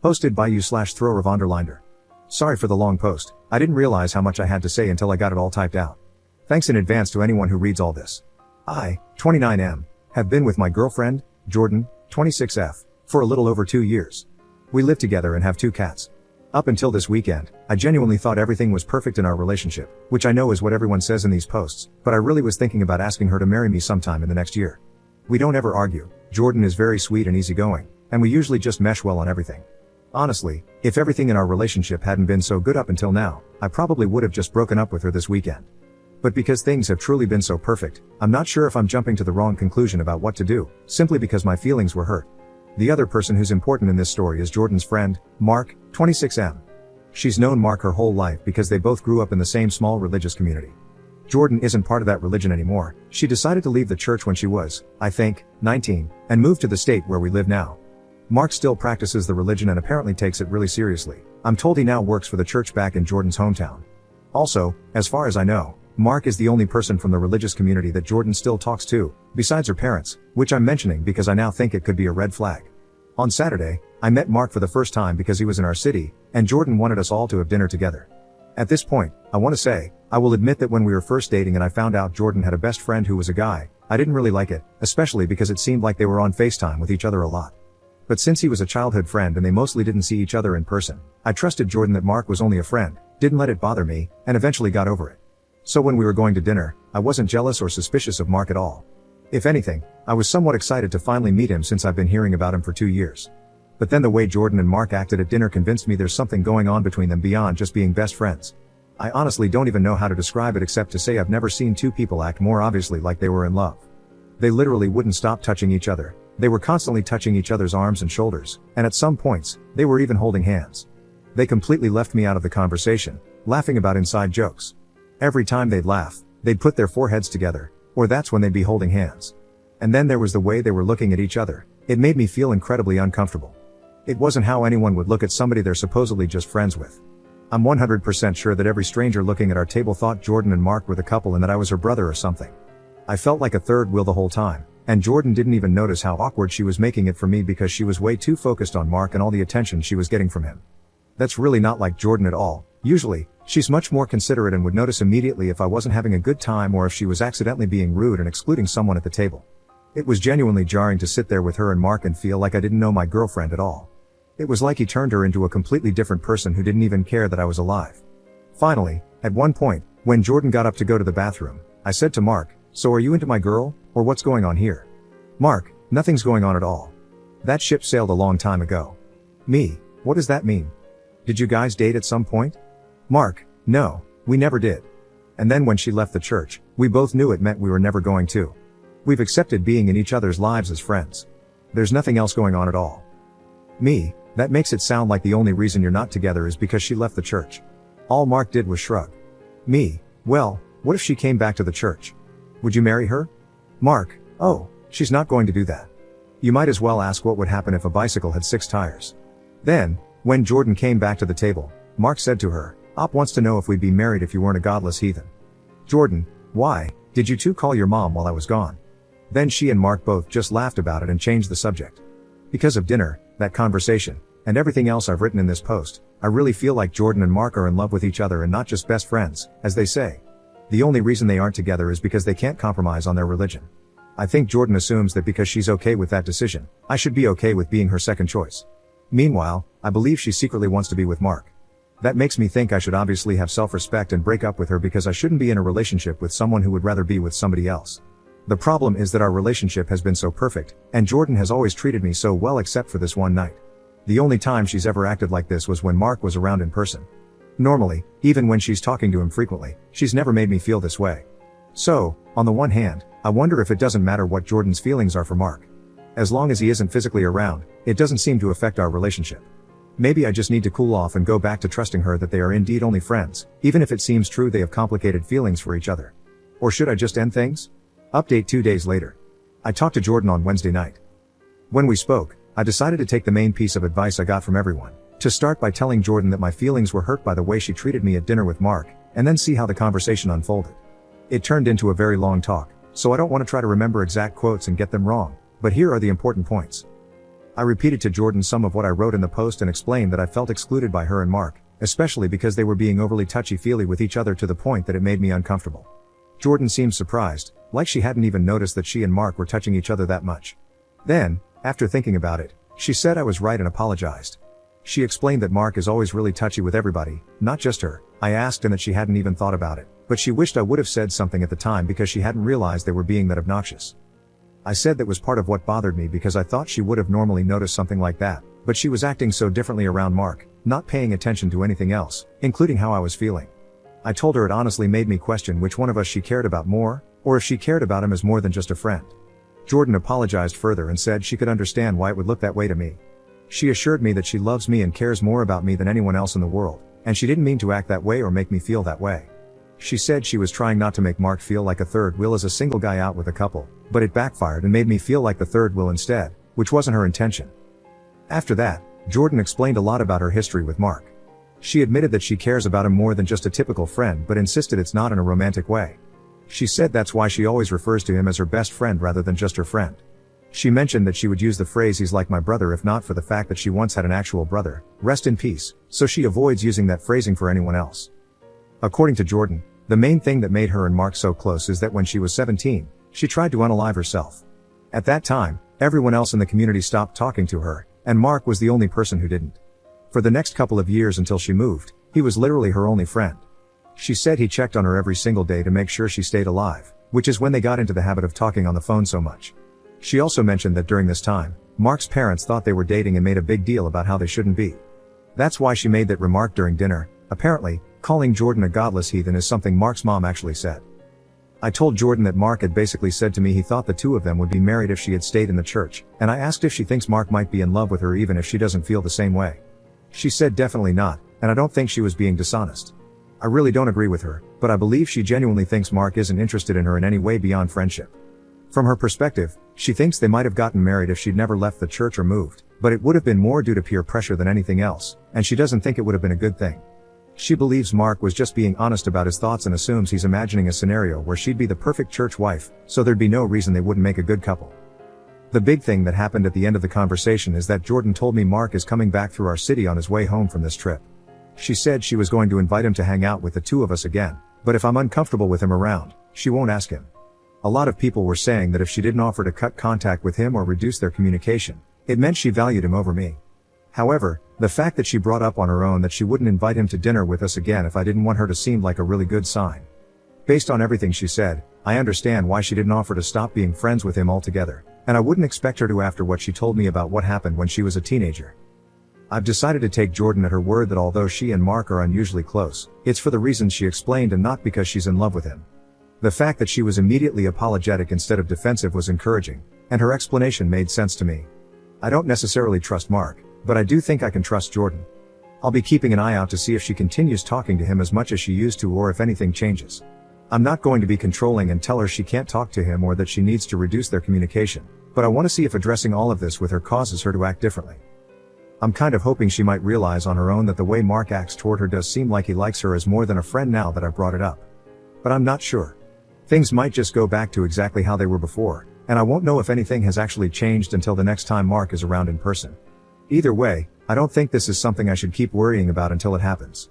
Hosted by you/Thrower Vonderlinder. Sorry for the long post, I didn't realize how much I had to say until I got it all typed out. Thanks in advance to anyone who reads all this. I, 29M, have been with my girlfriend, Jordan, 26F, for a little over 2 years. We live together and have 2 cats. Up until this weekend, I genuinely thought everything was perfect in our relationship, which I know is what everyone says in these posts, but I really was thinking about asking her to marry me sometime in the next year. We don't ever argue, Jordan is very sweet and easygoing, and we usually just mesh well on everything. Honestly, if everything in our relationship hadn't been so good up until now, I probably would have just broken up with her this weekend. But because things have truly been so perfect, I'm not sure if I'm jumping to the wrong conclusion about what to do, simply because my feelings were hurt. The other person who's important in this story is Jordan's friend, Mark, 26M. She's known Mark her whole life because they both grew up in the same small religious community. Jordan isn't part of that religion anymore. She decided to leave the church when she was, I think, 19, and moved to the state where we live now. Mark still practices the religion and apparently takes it really seriously. I'm told he now works for the church back in Jordan's hometown. Also, as far as I know, Mark is the only person from the religious community that Jordan still talks to, besides her parents, which I'm mentioning because I now think it could be a red flag. On Saturday, I met Mark for the first time because he was in our city, and Jordan wanted us all to have dinner together. At this point, I want to say, I will admit that when we were first dating and I found out Jordan had a best friend who was a guy, I didn't really like it, especially because it seemed like they were on FaceTime with each other a lot. But since he was a childhood friend and they mostly didn't see each other in person, I trusted Jordan that Mark was only a friend, didn't let it bother me, and eventually got over it. So when we were going to dinner, I wasn't jealous or suspicious of Mark at all. If anything, I was somewhat excited to finally meet him since I've been hearing about him for 2 years. But then the way Jordan and Mark acted at dinner convinced me there's something going on between them beyond just being best friends. I honestly don't even know how to describe it except to say I've never seen 2 people act more obviously like they were in love. They literally wouldn't stop touching each other. They were constantly touching each other's arms and shoulders, and at some points, they were even holding hands. They completely left me out of the conversation, laughing about inside jokes. Every time they'd laugh, they'd put their foreheads together, or that's when they'd be holding hands. And then there was the way they were looking at each other. It made me feel incredibly uncomfortable. It wasn't how anyone would look at somebody they're supposedly just friends with. I'm 100% sure that every stranger looking at our table thought Jordan and Mark were the couple and that I was her brother or something. I felt like a third wheel the whole time, and Jordan didn't even notice how awkward she was making it for me because she was way too focused on Mark and all the attention she was getting from him. That's really not like Jordan at all. Usually, she's much more considerate and would notice immediately if I wasn't having a good time or if she was accidentally being rude and excluding someone at the table. It was genuinely jarring to sit there with her and Mark and feel like I didn't know my girlfriend at all. It was like he turned her into a completely different person who didn't even care that I was alive. Finally, at one point, when Jordan got up to go to the bathroom, I said to Mark, "So are you into my girl, or what's going on here?" Mark, "Nothing's going on at all. That ship sailed a long time ago." Me, "What does that mean? Did you guys date at some point?" Mark, "No, we never did. And then when she left the church, we both knew it meant we were never going to. We've accepted being in each other's lives as friends. There's nothing else going on at all." Me, "That makes it sound like the only reason you're not together is because she left the church." All Mark did was shrug. Me, "Well, what if she came back to the church? Would you marry her?" Mark, "Oh, she's not going to do that. You might as well ask what would happen if a bicycle had 6 tires." Then, when Jordan came back to the table, Mark said to her, "Op wants to know if we'd be married if you weren't a godless heathen." Jordan, "Why, did you two call your mom while I was gone?" Then she and Mark both just laughed about it and changed the subject. Because of dinner, that conversation, and everything else I've written in this post, I really feel like Jordan and Mark are in love with each other and not just best friends, as they say. The only reason they aren't together is because they can't compromise on their religion. I think Jordan assumes that because she's okay with that decision, I should be okay with being her second choice. Meanwhile, I believe she secretly wants to be with Mark. That makes me think I should obviously have self-respect and break up with her because I shouldn't be in a relationship with someone who would rather be with somebody else. The problem is that our relationship has been so perfect, and Jordan has always treated me so well except for this one night. The only time she's ever acted like this was when Mark was around in person. Normally, even when she's talking to him frequently, she's never made me feel this way. So, on the one hand, I wonder if it doesn't matter what Jordan's feelings are for Mark. As long as he isn't physically around, it doesn't seem to affect our relationship. Maybe I just need to cool off and go back to trusting her that they are indeed only friends, even if it seems true they have complicated feelings for each other. Or should I just end things? Update 2 days later. I talked to Jordan on Wednesday night. When we spoke, I decided to take the main piece of advice I got from everyone, to start by telling Jordan that my feelings were hurt by the way she treated me at dinner with Mark, and then see how the conversation unfolded. It turned into a very long talk, so I don't want to try to remember exact quotes and get them wrong, but here are the important points. I repeated to Jordan some of what I wrote in the post and explained that I felt excluded by her and Mark, especially because they were being overly touchy-feely with each other to the point that it made me uncomfortable. Jordan seemed surprised, like she hadn't even noticed that she and Mark were touching each other that much. Then, after thinking about it, she said I was right and apologized. She explained that Mark is always really touchy with everybody, not just her. I asked and that she hadn't even thought about it, but she wished I would have said something at the time because she hadn't realized they were being that obnoxious. I said that was part of what bothered me because I thought she would have normally noticed something like that, but she was acting so differently around Mark, not paying attention to anything else, including how I was feeling. I told her it honestly made me question which one of us she cared about more, or if she cared about him as more than just a friend. Jordan apologized further and said she could understand why it would look that way to me. She assured me that she loves me and cares more about me than anyone else in the world, and she didn't mean to act that way or make me feel that way. She said she was trying not to make Mark feel like a third wheel as a single guy out with a couple, but it backfired and made me feel like the third wheel instead, which wasn't her intention. After that, Jordan explained a lot about her history with Mark. She admitted that she cares about him more than just a typical friend but insisted it's not in a romantic way. She said that's why she always refers to him as her best friend rather than just her friend. She mentioned that she would use the phrase "he's like my brother" if not for the fact that she once had an actual brother, rest in peace, so she avoids using that phrasing for anyone else. According to Jordan, the main thing that made her and Mark so close is that when she was 17, she tried to unalive herself. At that time, everyone else in the community stopped talking to her, and Mark was the only person who didn't. For the next couple of years until she moved, he was literally her only friend. She said he checked on her every single day to make sure she stayed alive, which is when they got into the habit of talking on the phone so much. She also mentioned that during this time, Mark's parents thought they were dating and made a big deal about how they shouldn't be. That's why she made that remark during dinner. Apparently, calling Jordan a godless heathen is something Mark's mom actually said. I told Jordan that Mark had basically said to me he thought the two of them would be married if she had stayed in the church, and I asked if she thinks Mark might be in love with her even if she doesn't feel the same way. She said definitely not, and I don't think she was being dishonest. I really don't agree with her, but I believe she genuinely thinks Mark isn't interested in her in any way beyond friendship. From her perspective, she thinks they might have gotten married if she'd never left the church or moved, but it would have been more due to peer pressure than anything else, and she doesn't think it would have been a good thing. She believes Mark was just being honest about his thoughts and assumes he's imagining a scenario where she'd be the perfect church wife, so there'd be no reason they wouldn't make a good couple. The big thing that happened at the end of the conversation is that Jordan told me Mark is coming back through our city on his way home from this trip. She said she was going to invite him to hang out with the two of us again, but if I'm uncomfortable with him around, she won't ask him. A lot of people were saying that if she didn't offer to cut contact with him or reduce their communication, it meant she valued him over me. However, the fact that she brought up on her own that she wouldn't invite him to dinner with us again if I didn't want her to seemed like a really good sign. Based on everything she said, I understand why she didn't offer to stop being friends with him altogether, and I wouldn't expect her to after what she told me about what happened when she was a teenager. I've decided to take Jordan at her word that although she and Mark are unusually close, it's for the reasons she explained and not because she's in love with him. The fact that she was immediately apologetic instead of defensive was encouraging, and her explanation made sense to me. I don't necessarily trust Mark, but I do think I can trust Jordan. I'll be keeping an eye out to see if she continues talking to him as much as she used to or if anything changes. I'm not going to be controlling and tell her she can't talk to him or that she needs to reduce their communication, but I want to see if addressing all of this with her causes her to act differently. I'm kind of hoping she might realize on her own that the way Mark acts toward her does seem like he likes her as more than a friend now that I've brought it up. But I'm not sure. Things might just go back to exactly how they were before, and I won't know if anything has actually changed until the next time Mark is around in person. Either way, I don't think this is something I should keep worrying about until it happens.